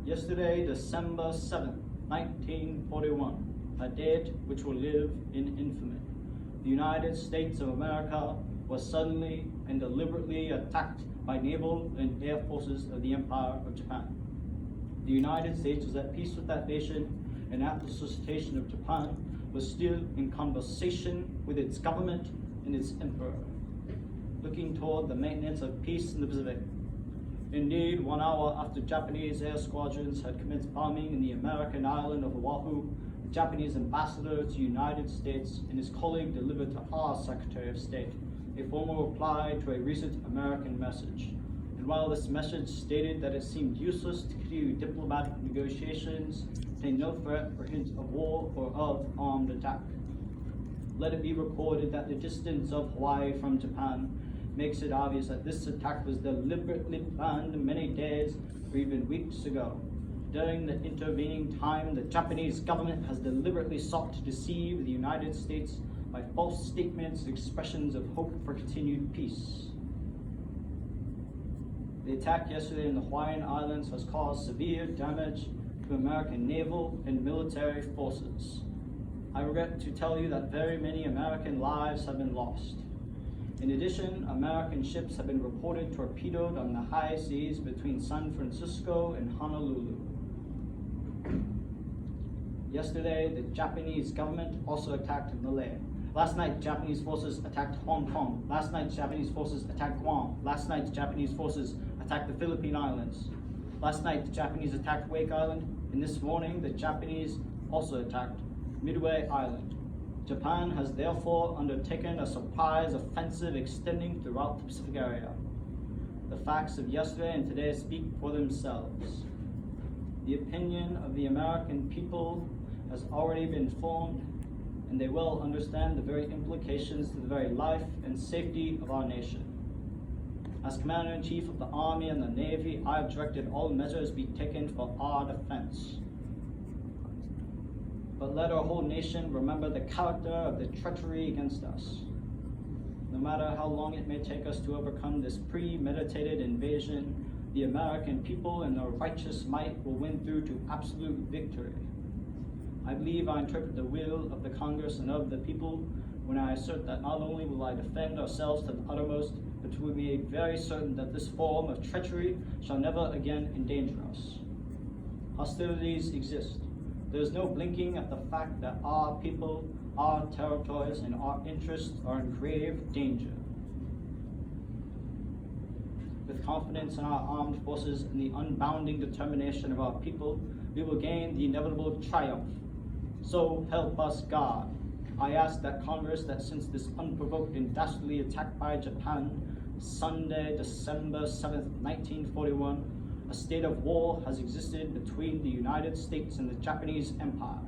Yesterday, December 7th, 1941, a date which will live in infamy. The United States of America was suddenly and deliberately attacked by naval and air forces of the Empire of Japan. The United States was at peace with that nation, and at the solicitation of Japan, was still in conversation with its government and its emperor, looking toward the maintenance of peace in the Pacific. Indeed, 1 hour after Japanese air squadrons had commenced bombing in the American island of Oahu, the Japanese ambassador to the United States and his colleague delivered to our Secretary of State a formal reply to a recent American message. And while this message stated that it seemed useless to continue diplomatic negotiations, contained no threat or hint of war or of armed attack. Let it be recorded that the distance of Hawaii from Japan makes it obvious that this attack was deliberately planned many days or even weeks ago. During the intervening time, the Japanese government has deliberately sought to deceive the United States by false statements and expressions of hope for continued peace. The attack yesterday in the Hawaiian Islands has caused severe damage to American naval and military forces. I regret to tell you that very many American lives have been lost. In addition, American ships have been reported torpedoed on the high seas between San Francisco and Honolulu. Yesterday, the Japanese government also attacked Malaya. Last night, Japanese forces attacked Hong Kong. Last night, Japanese forces attacked Guam. Last night, Japanese forces attacked the Philippine Islands. Last night, the Japanese attacked Wake Island, and this morning, the Japanese also attacked Midway Island. Japan has therefore undertaken a surprise offensive extending throughout the Pacific area. The facts of yesterday and today speak for themselves. The opinion of the American people has already been formed, and they will understand the very implications to the very life and safety of our nation. As Commander-in-Chief of the Army and the Navy, I have directed all measures be taken for our defense. But let our whole nation remember the character of the treachery against us. No matter how long it may take us to overcome this premeditated invasion, the American people and their righteous might will win through to absolute victory. I believe I interpret the will of the Congress and of the people when I assert that not only will I defend ourselves to the uttermost, but we will be very certain that this form of treachery shall never again endanger us. Hostilities exist. There is no blinking at the fact that our people, our territories, and our interests are in grave danger. With confidence in our armed forces and the unbounding determination of our people, we will gain the inevitable triumph. So help us God. I ask that Congress, that since this unprovoked and dastardly attack by Japan, Sunday, December 7th, 1941, a state of war has existed between the United States and the Japanese Empire.